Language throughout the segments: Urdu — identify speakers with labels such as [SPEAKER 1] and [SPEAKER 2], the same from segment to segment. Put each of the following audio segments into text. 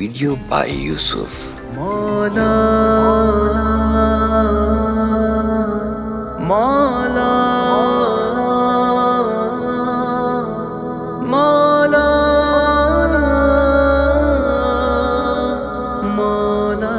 [SPEAKER 1] video by Yusuf.
[SPEAKER 2] مولا مولا مولا مولا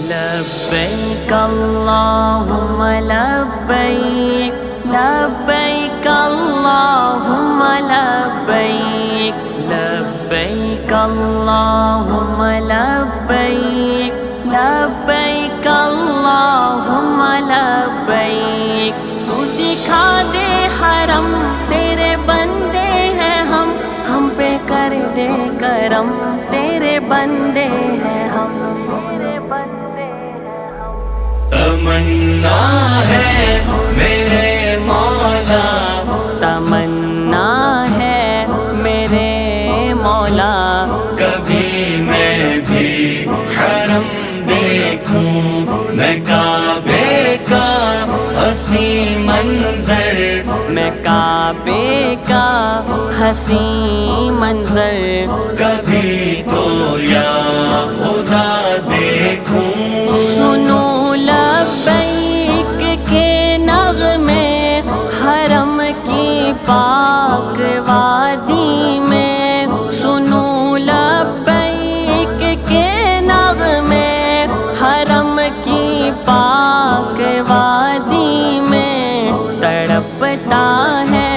[SPEAKER 2] لبیک اللہم لبیک لبیک اللہم لبیک لبیک اللہم لبیک لبیک اللہم لبیک تو دکھا دے حرم تیرے بندے ہیں ہم پہ کر دے کرم تیرے بندے ہیں ہم تمنا ہے میرے مولا تمنا ہے میرے مولا کبھی میں بھی حرم دیکھوں میں کعبے کا حسین منظر میں کعبے کا حسین منظر کبھی تو یا خدا دیکھوں سنو لبیک کے نغمے حرم کی پاک وادی میں سنو لبیک کے نغمے حرم کی پاک وادی میں تڑپتا ہے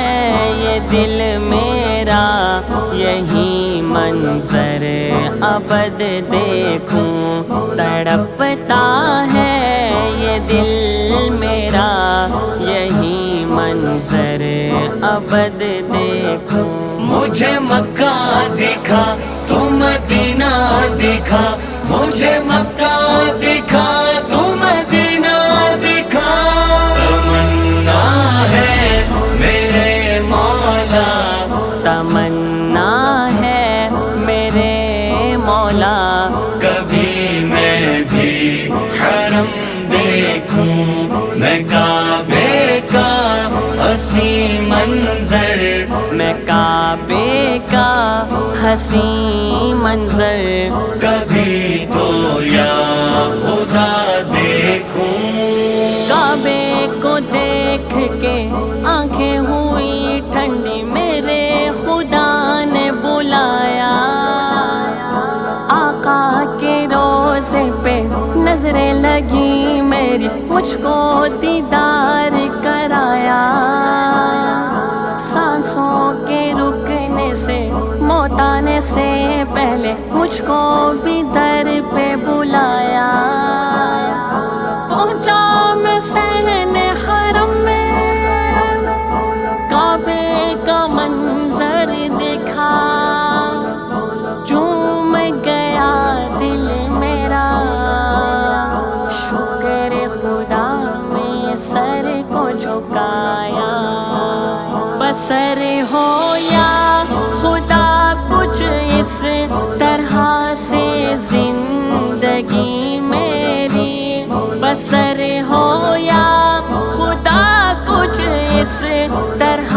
[SPEAKER 2] یہ دل میرا یہی منظر ابد دیکھوں تڑپتا ہے یہ دل میرا یہی منظر ابد دیکھوں مجھے مکہ دکھا تو مدینہ دکھا مجھے مکہ دکھا تو مدینہ دکھا تمنا ہے میرے مولا تمنا ہے میرے مولا کبھی میں بھی حرم دیکھوں میں کعبے کا حسین منظر میں کعبے کا حسین منظر کبھی تو یا خدا دیکھوں کعبے کو دیکھ کے آنکھیں ہوئی ٹھنڈی میرے خدا نے بلایا آقا کے روزے پہ نظریں لگی میری مجھ کو دیدار کرایا سانسوں کے رکنے سے موت آنے سے پہلے مجھ کو بھی در پہ بلایا پہنچا میں صحن حرم میں کعبے کا منظر دیکھا چوم گیا دل میرا شکر خدا میں سر کو جھکایا بسر ہو یا خدا کچھ اس طرح سے زندگی میری بسر ہو یا خدا کچھ اس طرح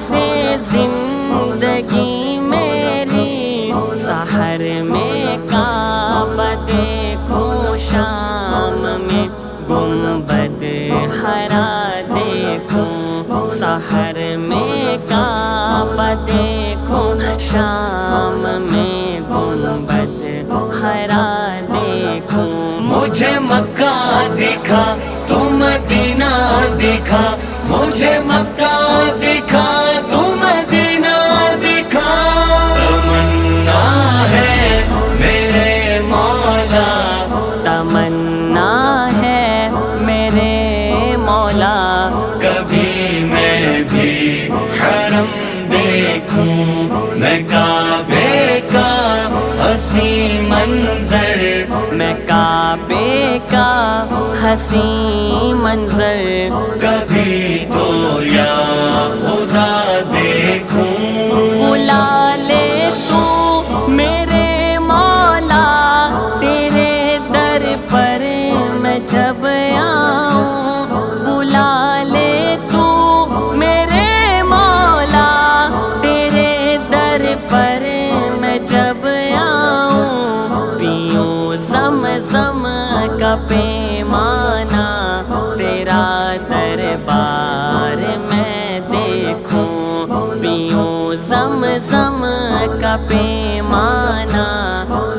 [SPEAKER 2] سے زندگی میری سحر میں کعبہ دیکھوں شام میں گنبد ہرا دیکھوں سحر میں کعبہ دیکھوں شام میں گنبد ہرا دیکھوں مجھے مکہ دکھا تو مدینہ دکھا مجھے مکہ دکھا تو مدینہ دکھا تمنا ہے میرے مولا تمنا ہے میرے مولا کبھی میں بھی حرم دیکھوں میں کعبے کا حسین منظر میں کعبے کا حسین منظر کبھی تو یا خدا دیکھوں بلا لے تو میرے مولا تیرے در پر میں جب آؤں بلا لے تو میرے مولا تیرے در پر میں جب آؤں، پیوں زمزم کا پیمانہ، تیرا دربار میں دیکھوں، پیوں زمزم کا پیمانہ،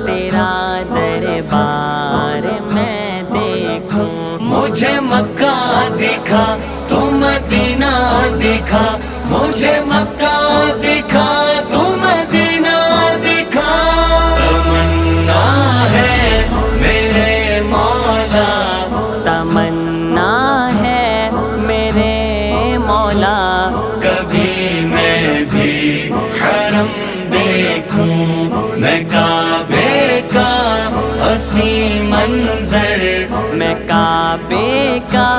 [SPEAKER 2] تیرا دربار میں دیکھوں۔
[SPEAKER 3] مجھے مکہ دکھا تو مدینہ دکھا، مجھے مکہ دکھا تو مدینہ دکھا، تمنا ہے میرے مولا،
[SPEAKER 2] تمنا ہے میرے مولا،
[SPEAKER 3] کبھی میں بھی حرم دیکھوں، میں کعبے کا حسین منظر،
[SPEAKER 2] میں کعبے کا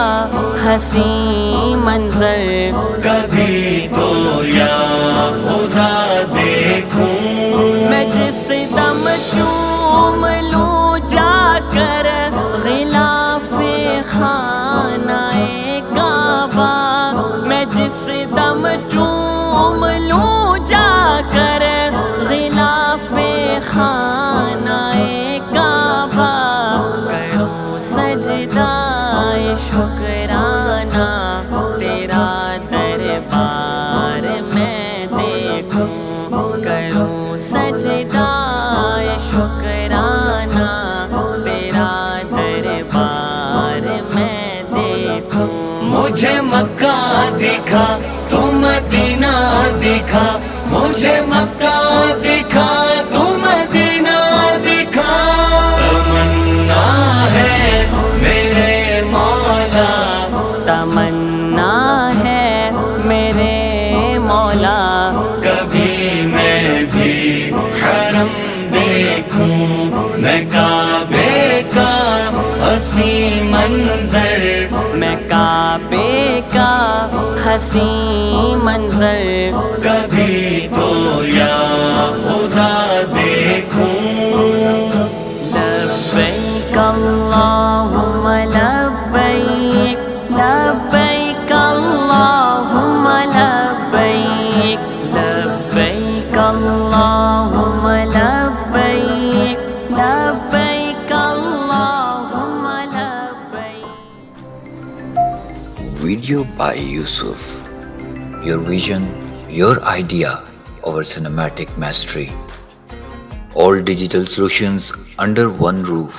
[SPEAKER 2] حسین منظر،
[SPEAKER 3] کبھی تو یا خدا دیکھوں۔
[SPEAKER 2] میں جس دم چوم لوں جا کر غلاف خانہ کعبہ، میں جس دم چوم لوں جا کر غلاف خانہ کعبہ، کروں سجدہ شکرانہ، تیرا دربار میں دیکھوں، کروں سجدہ شکرانہ، تیرا دربار میں دیکھوں۔
[SPEAKER 3] مجھے مکہ دکھا تو مدینہ دکھا، مجھے مکہ دکھا تو مدینہ دکھا، تمنا ہے میرے مولا،
[SPEAKER 2] تمنا ہے میرے مولا،
[SPEAKER 3] کبھی میں بھی حرم دیکھوں، میں کعبے کا حسین منظر،
[SPEAKER 2] میں کعبے کا حسین منظر،
[SPEAKER 3] کبھی تو یا خدا دیکھوں۔
[SPEAKER 2] لبیک اللہم لبیک، لبیک اللہم لبیک، لبیک اللہم لبیک، لبیک اللہم لبیک۔
[SPEAKER 1] Video by Yusuf. Your vision, your idea, our cinematic mastery. All digital solutions under one roof.